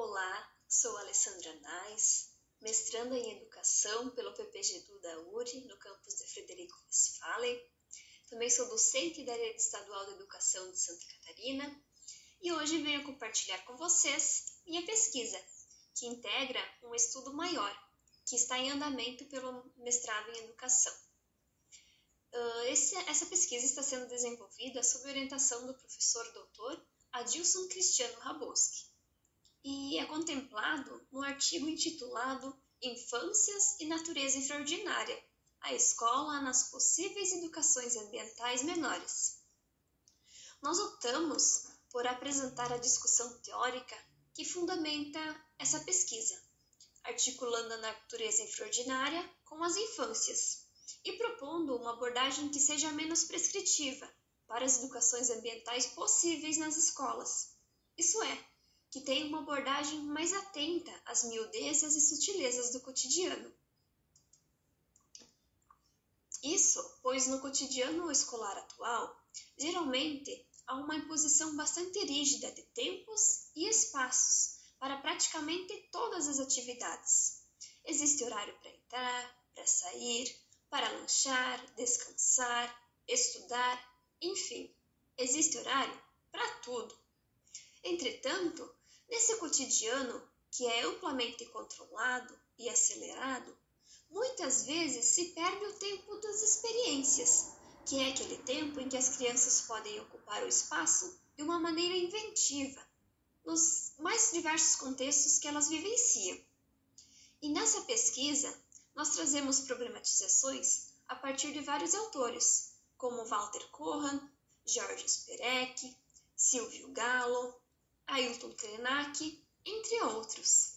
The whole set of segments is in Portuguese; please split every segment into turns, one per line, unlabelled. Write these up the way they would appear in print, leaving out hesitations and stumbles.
Olá, sou Alessandra Nais, mestranda em Educação pelo PPGEDU da URI, no campus de Frederico Westphalen. Também sou docente da Rede Estadual de Educação de Santa Catarina e hoje venho compartilhar com vocês minha pesquisa, que integra um estudo maior, que está em andamento pelo mestrado em Educação. Essa pesquisa está sendo desenvolvida sob orientação do professor Dr. Adilson Cristiano Raboski e é contemplado no artigo intitulado Infâncias e Natureza Extraordinária, a escola nas possíveis educações ambientais menores. Nós optamos por apresentar a discussão teórica que fundamenta essa pesquisa, articulando a natureza extraordinária com as infâncias e propondo uma abordagem que seja menos prescritiva para as educações ambientais possíveis nas escolas. Isso é, que tenha uma abordagem mais atenta às miudezas e sutilezas do cotidiano. Isso, pois no cotidiano escolar atual, geralmente há uma imposição bastante rígida de tempos e espaços para praticamente todas as atividades. Existe horário para entrar, para sair, para lanchar, descansar, estudar, enfim, existe horário para tudo. Entretanto, nesse cotidiano que é amplamente controlado e acelerado, muitas vezes se perde o tempo das experiências, que é aquele tempo em que as crianças podem ocupar o espaço de uma maneira inventiva, nos mais diversos contextos que elas vivenciam. E nessa pesquisa, nós trazemos problematizações a partir de vários autores, como Walter Cohen, Georges Perec, Silvio Gallo, Ailton Krenak, entre outros,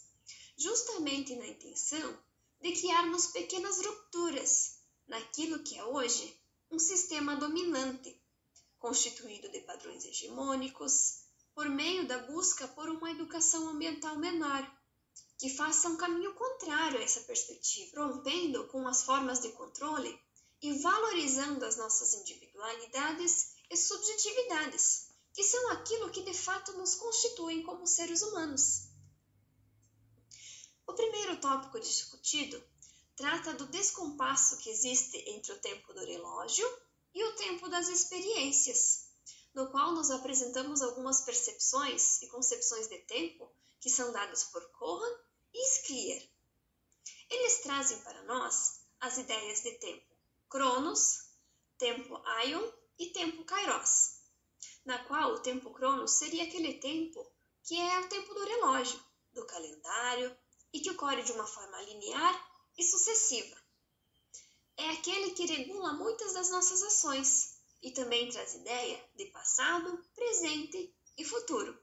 justamente na intenção de criarmos pequenas rupturas naquilo que é hoje um sistema dominante, constituído de padrões hegemônicos, por meio da busca por uma educação ambiental menor, que faça um caminho contrário a essa perspectiva, rompendo com as formas de controle e valorizando as nossas individualidades e subjetividades, que são aquilo que de fato nos constituem como seres humanos. O primeiro tópico discutido trata do descompasso que existe entre o tempo do relógio e o tempo das experiências, no qual nos apresentamos algumas percepções e concepções de tempo que são dadas por Cohen e Scliar. Eles trazem para nós as ideias de tempo Cronos, tempo Aion e tempo Kairos, na qual o tempo Cronos seria aquele tempo que é o tempo do relógio, do calendário, e que ocorre de uma forma linear e sucessiva. É aquele que regula muitas das nossas ações e também traz ideia de passado, presente e futuro.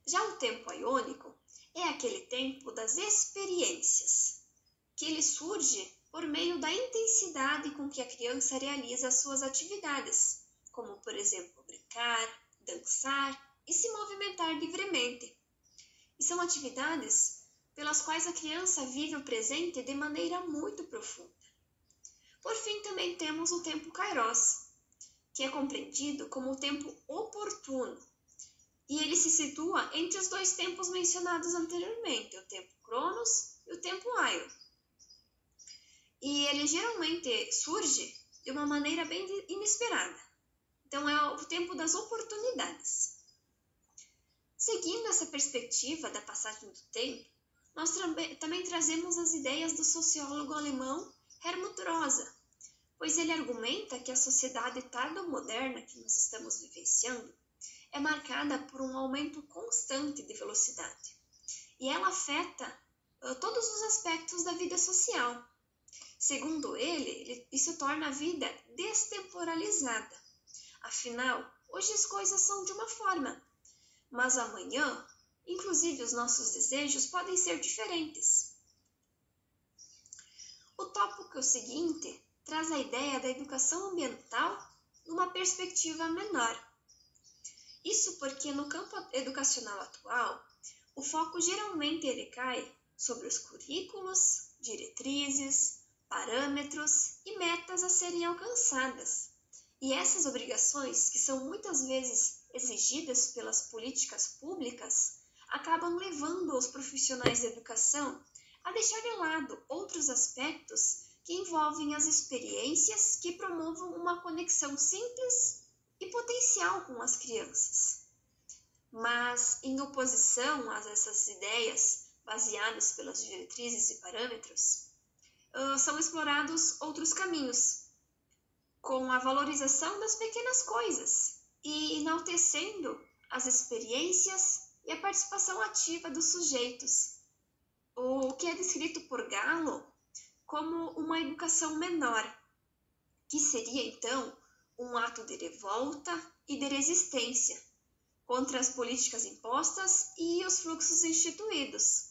Já o tempo aiônico é aquele tempo das experiências, que ele surge por meio da intensidade com que a criança realiza as suas atividades, como, por exemplo, brincar, dançar e se movimentar livremente. E são atividades pelas quais a criança vive o presente de maneira muito profunda. Por fim, também temos o tempo Kairos, que é compreendido como o tempo oportuno, e ele se situa entre os dois tempos mencionados anteriormente, o tempo Cronos e o tempo Aion. E ele geralmente surge de uma maneira bem inesperada. Então, é o tempo das oportunidades. Seguindo essa perspectiva da passagem do tempo, nós também trazemos as ideias do sociólogo alemão Helmut Rosa, pois ele argumenta que a sociedade tardo-moderna que nós estamos vivenciando é marcada por um aumento constante de velocidade, e ela afeta todos os aspectos da vida social. Segundo ele, isso torna a vida destemporalizada. Afinal, hoje as coisas são de uma forma, mas amanhã, inclusive os nossos desejos podem ser diferentes. O tópico seguinte traz a ideia da educação ambiental numa perspectiva menor. Isso porque no campo educacional atual, o foco geralmente recai sobre os currículos, diretrizes, parâmetros e metas a serem alcançadas. E essas obrigações, que são muitas vezes exigidas pelas políticas públicas, acabam levando os profissionais da educação a deixar de lado outros aspectos que envolvem as experiências que promovam uma conexão simples e potencial com as crianças. Mas, em oposição a essas ideias baseadas pelas diretrizes e parâmetros, são explorados outros caminhos, com a valorização das pequenas coisas e enaltecendo as experiências e a participação ativa dos sujeitos, o que é descrito por Gallo como uma educação menor, que seria então um ato de revolta e de resistência contra as políticas impostas e os fluxos instituídos,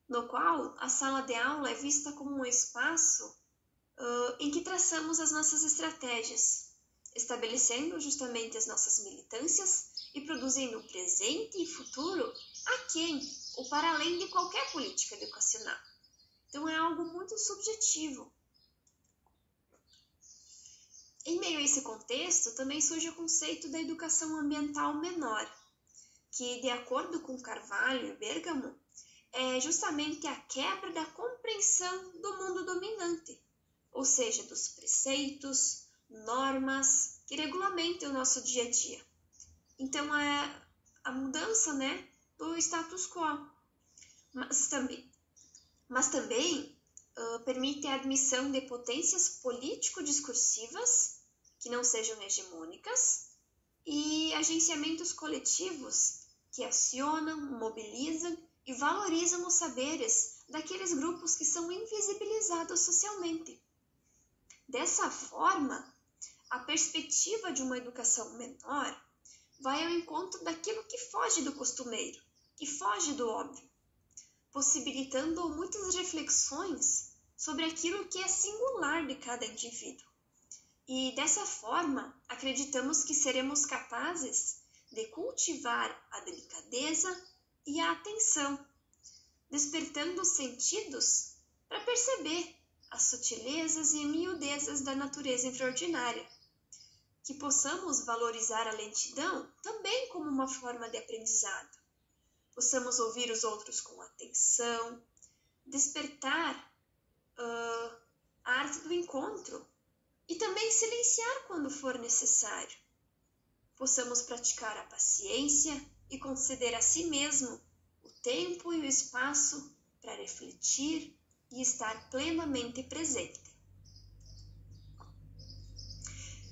no qual a sala de aula é vista como um espaço em que traçamos as nossas estratégias, estabelecendo justamente as nossas militâncias e produzindo presente e futuro aquém ou para além de qualquer política educacional. Então é algo muito subjetivo. Em meio a esse contexto, também surge o conceito da educação ambiental menor, que, de acordo com Carvalho e Bergamo, é justamente a quebra da compreensão do mundo dominante, ou seja, dos preceitos, normas que regulamentam o nosso dia a dia. Então, é a mudança, do status quo, mas também permite a admissão de potências político-discursivas que não sejam hegemônicas e agenciamentos coletivos que acionam, mobilizam e valorizam os saberes daqueles grupos que são invisibilizados socialmente. Dessa forma, a perspectiva de uma educação menor vai ao encontro daquilo que foge do costumeiro, que foge do óbvio, possibilitando muitas reflexões sobre aquilo que é singular de cada indivíduo. E dessa forma, acreditamos que seremos capazes de cultivar a delicadeza e a atenção, despertando os sentidos para perceber as sutilezas e miudezas da natureza extraordinária, que possamos valorizar a lentidão também como uma forma de aprendizado, possamos ouvir os outros com atenção, despertar a arte do encontro e também silenciar quando for necessário, possamos praticar a paciência e conceder a si mesmo o tempo e o espaço para refletir e estar plenamente presente.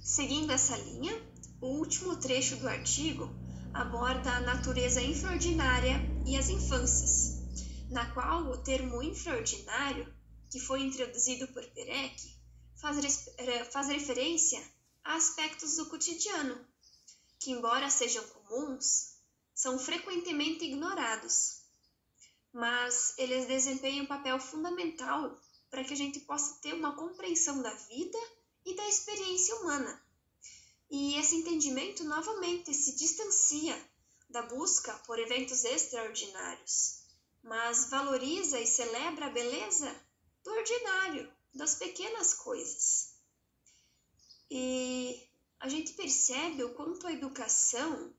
Seguindo essa linha, o último trecho do artigo aborda a natureza infraordinária e as infâncias, na qual o termo infraordinário, que foi introduzido por Perec, faz referência a aspectos do cotidiano, que, embora sejam comuns, são frequentemente ignorados, mas eles desempenham um papel fundamental para que a gente possa ter uma compreensão da vida e da experiência humana. E esse entendimento novamente se distancia da busca por eventos extraordinários, mas valoriza e celebra a beleza do ordinário, das pequenas coisas. E a gente percebe o quanto a educação,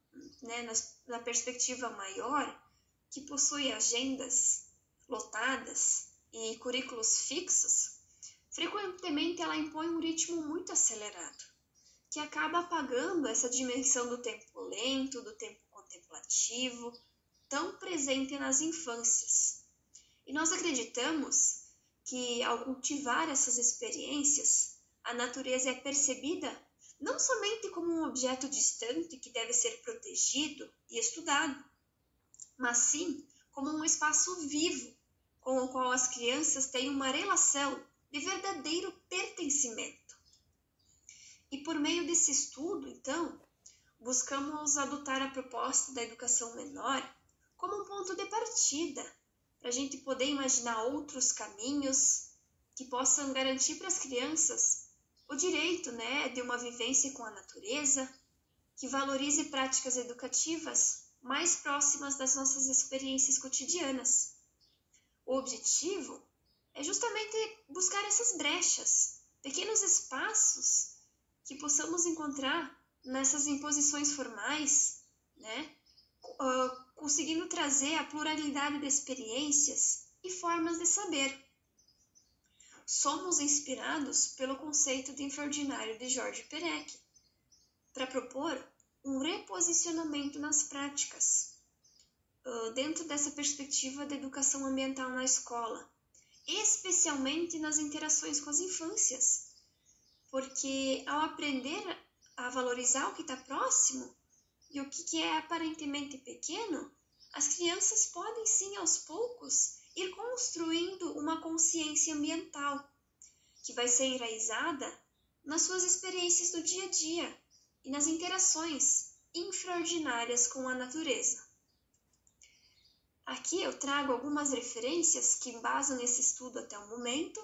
na perspectiva maior, que possui agendas lotadas e currículos fixos, frequentemente ela impõe um ritmo muito acelerado, que acaba apagando essa dimensão do tempo lento, do tempo contemplativo, tão presente nas infâncias. E nós acreditamos que, ao cultivar essas experiências, a natureza é percebida não somente como um objeto distante que deve ser protegido e estudado, mas sim como um espaço vivo com o qual as crianças têm uma relação de verdadeiro pertencimento. E por meio desse estudo, então, buscamos adotar a proposta da educação menor como um ponto de partida, para a gente poder imaginar outros caminhos que possam garantir para as crianças o direito, de uma vivência com a natureza, que valorize práticas educativas mais próximas das nossas experiências cotidianas. O objetivo é justamente buscar essas brechas, pequenos espaços que possamos encontrar nessas imposições formais, conseguindo trazer a pluralidade de experiências e formas de saber. Somos inspirados pelo conceito de infraordinário de George Perec, para propor um reposicionamento nas práticas, dentro dessa perspectiva da educação ambiental na escola, especialmente nas interações com as infâncias, porque ao aprender a valorizar o que está próximo e o que é aparentemente pequeno, as crianças podem sim, aos poucos, ir construindo uma consciência ambiental, que vai ser enraizada nas suas experiências do dia a dia e nas interações infraordinárias com a natureza. Aqui eu trago algumas referências que embasam esse estudo até o momento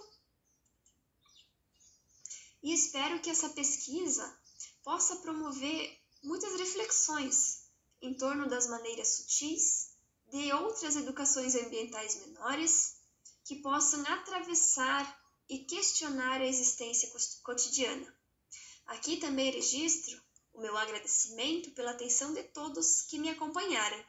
e espero que essa pesquisa possa promover muitas reflexões em torno das maneiras sutis de outras educações ambientais menores que possam atravessar e questionar a existência cotidiana. Aqui também registro o meu agradecimento pela atenção de todos que me acompanharam.